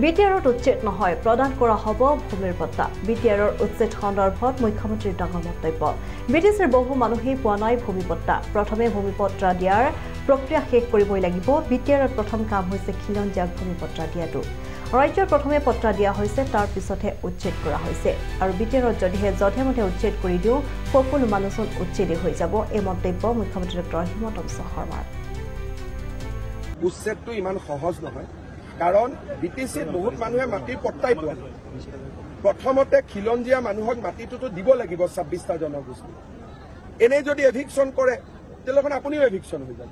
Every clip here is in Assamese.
বিটিআৰত উচ্ছেদ নহয় প্ৰদান কৰা হ'ব ভূমিৰ পট্টা বিটিআৰৰ উচ্ছেদ সন্দৰ্ভত মুখ্যমন্ত্ৰীৰ ডাঙৰ মন্তব্য বিটিচিৰ বহু মানুহেই পোৱা নাই ভূমি পট্টা প্ৰথমে ভূমি পট্টা দিয়াৰ প্ৰক্ৰিয়া শেষ কৰিবই লাগিব বিটিআৰত প্ৰথম কাম হৈছে খিলঞ্জীয়াক ভূমি পট্টা দিয়াটো ৰাজ্যৰ প্ৰথমে পট্টা দিয়া হৈছে তাৰ পিছতহে উচ্ছেদ কৰা হৈছে আৰু বিটিআৰত যদিহে যধে-মধে উচ্ছেদ কৰি দিওঁ সকলো মানুহচোন উচ্ছেদে হৈ যাব এই মন্তব্য মুখ্যমন্ত্ৰী ডক্টৰ হিমন্ত বিশ্ব শৰ্মাৰ উচ্ছেদটো ইমান সহজ নহয় কাৰণ বিটিচিত বহুত মানুহে মাটিৰ পট্টাই পোৱা নাই প্ৰথমতে খিলঞ্জীয়া মানুহক মাটিটোতো দিব লাগিব 26টা জনগোষ্ঠী এনে যদি এভিকশন কৰে তেলখন আপুনিও এভিকশন হৈ যাব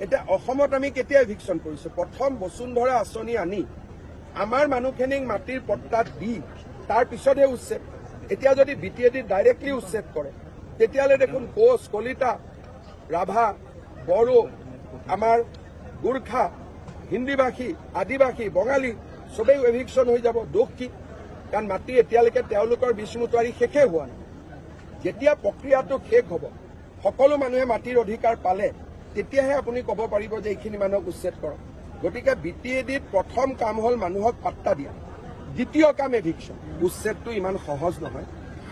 এটা অসমত আমি কেতিয়া এভিকশন কৰিছো প্ৰথম বসুন্ধৰা আঁচনি আনি আমাৰ মানুহখিনিক মাটিৰ পট্টা দি তাৰ পিছতহে উচ্ছেদ এতিয়া যদি বিটিএডি ডাইৰেক্টলি উচ্ছেদ কৰে তেতিয়ালে দেখোন কোচ কলিতা ৰাভা বড়ো আমাৰ গুৰ্খা হিন্দীভাষী আদিবাসী বঙালী সবেই এভিকশন হৈ যাব দুখ কি কাৰণ মাটি এতিয়ালৈকে তেওঁলোকৰ বিষ্ণুতাৰী শেষে হোৱা নাই যেতিয়া প্ৰক্ৰিয়াটো শেষ হ'ব সকলো মানুহে মাটিৰ অধিকাৰ পালে তেতিয়াহে আপুনি ক'ব পাৰিব যে এইখিনি মানুহক উচ্ছেদ কৰক গতিকে বিটিএডিত প্ৰথম কাম হ'ল মানুহক পাট্টা দিয়া দ্বিতীয় কাম এভিকশন উচ্ছেদটো ইমান সহজ নহয়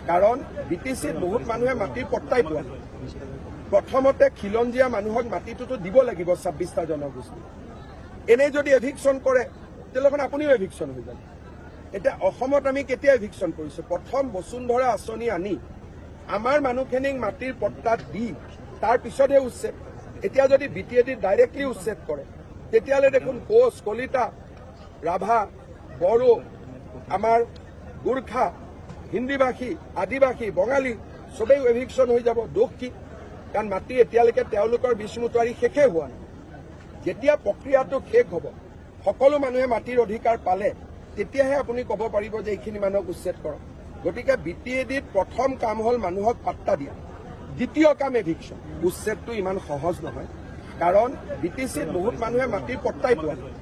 কাৰণ বিটিচিত বহুত মানুহে মাটিৰ পট্টাই পোৱা নাই প্ৰথমতে খিলঞ্জীয়া মানুহক মাটিটোতো দিব লাগিব 26টা জনগোষ্ঠী এনে যদি এভিকশন কৰে তেলখন আপুনিও এভিকশন হৈ যাব এটা অসমত আমি কেতিয়া এভিকশন কৰিছো প্ৰথম বসুন্ধৰা আঁচনি আনি আমাৰ মানুহখিনিক মাটিৰ পট্টা দি তাৰ পিছতহে উচ্ছেদ এতিয়া যদি বিটিএডি ডাইৰেক্টলি উচ্ছেদ কৰে তেতিয়ালে দেখোন কোচ কলিতা ৰাভা বড়ো আমাৰ গুৰ্খা হিন্দীভাষী আদিবাসী বঙালী সবেই এভিকশন হৈ যাব দুখ কি কাৰণ মাটি এতিয়ালৈকে তেওঁলোকৰ বিষ্ণুতাৰী শেষে হোৱা নাই যেতিয়া প্ৰক্ৰিয়াটো শেষ হ'ব সকলো মানুহে মাটিৰ অধিকাৰ পালে তেতিয়াহে আপুনি ক'ব পাৰিব যে এইখিনি মানুহক উচ্ছেদ কৰক গতিকে বিটিএডিত প্ৰথম কাম হ'ল মানুহক পাট্টা দিয়া দ্বিতীয় কাম এভিকশন উচ্ছেদটো ইমান সহজ নহয় কাৰণ বিটিচিত বহুত মানুহে মাটিৰ পট্টাই পোৱা নাই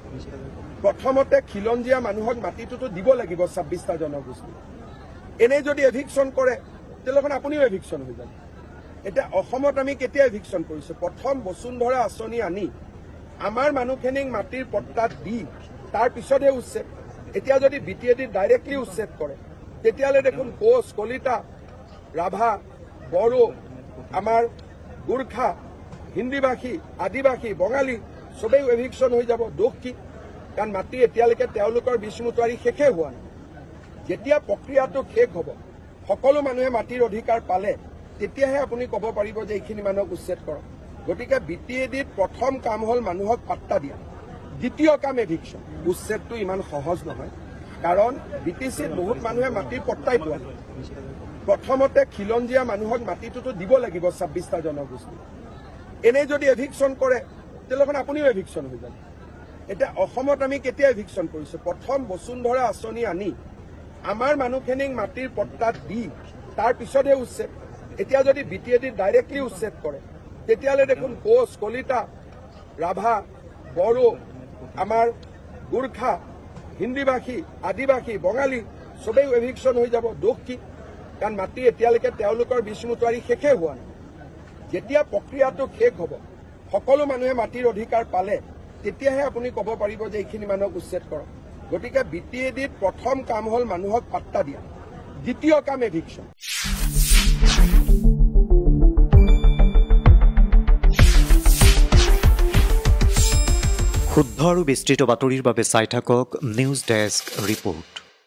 প্ৰথমতে খিলঞ্জীয়া মানুহক মাটিটোতো দিব লাগিব 26টা জনগোষ্ঠী এনে যদি এভিকশন কৰে তেলখন আপুনিও এভিকশন হৈ যাব এটা অসমত আমি কেতিয়া এভিকশন কৰিছো প্ৰথম বসুন্ধৰা আঁচনি আনি আমাৰ মানুহখিনিক মাটিৰ পট্টা দি তাৰ পিছতহে উচ্ছেদ এতিয়া যদি বিটিএডি ডাইৰেক্টলি উচ্ছেদ কৰে তেতিয়ালে দেখোন কোচ কলিতা ৰাভা বড়ো আমাৰ গুৰ্খা হিন্দীভাষী আদিবাসী বঙালী সবেই এভিকশন হৈ যাব দুখ কি কাৰণ মাটি এতিয়ালৈকে তেওঁলোকৰ বিষ্ণুতাৰী শেষে হোৱা নাই যেতিয়া প্ৰক্ৰিয়াটো শেষ হ'ব সকলো মানুহে মাটিৰ অধিকাৰ পালে তেতিয়াহে আপুনি ক'ব পাৰিব যে এইখিনি মানুহক উচ্ছেদ কৰক গতিকে বিটিএডিত প্ৰথম কাম হ'ল মানুহক পাট্টা দিয়া দ্বিতীয় কাম এভিকশন উচ্ছেদটো ইমান সহজ নহয় কাৰণ বিটিচিত বহুত মানুহে মাটিৰ পট্টাই পোৱা নাই প্ৰথমতে খিলঞ্জীয়া মানুহক মাটিটোতো দিব লাগিব 26টা জনগোষ্ঠী এনে যদি এভিকশন কৰে তেলখন আপুনিও এভিকশন হৈ যাব এটা অসমত আমি কেতিয়া এভিকশন কৰিছো প্ৰথম বসুন্ধৰা আঁচনি আনি আমাৰ মানুহখিনিক মাটিৰ পট্টা দি তাৰ পিছতহে উচ্ছেদ এতিয়া যদি বিটিএডি ডাইৰেক্টলি উচ্ছেদ কৰে তেতিয়ালে দেখোন কোচ কলিতা ৰাভা বড়ো আমাৰ গুৰ্খা হিন্দীভাষী আদিবাসী বঙালী সবেই এভিকশন হৈ যাব দুখ কি কাৰণ মাটি এতিয়ালৈকে তেওঁলোকৰ বিষ্ণুতাৰী শেষে হোৱা নাই যেতিয়া প্ৰক্ৰিয়াটো শেষ হ'ব সকলো মানুহে মাটিৰ অধিকাৰ পালে তেতিয়াহে আপুনি ক'ব পাৰিব যে এইখিনি মানুহক উচ্ছেদ কৰক গতিকে বিটিএডিত প্ৰথম কাম হ'ল মানুহক পাট্টা দিয়া দ্বিতীয় কাম এভিকশন শুদ্ধ আৰু বিস্তৃত বাতৰিৰ বাবে চাই থাকক নিউজ ডেস্ক ৰিপৰ্ট।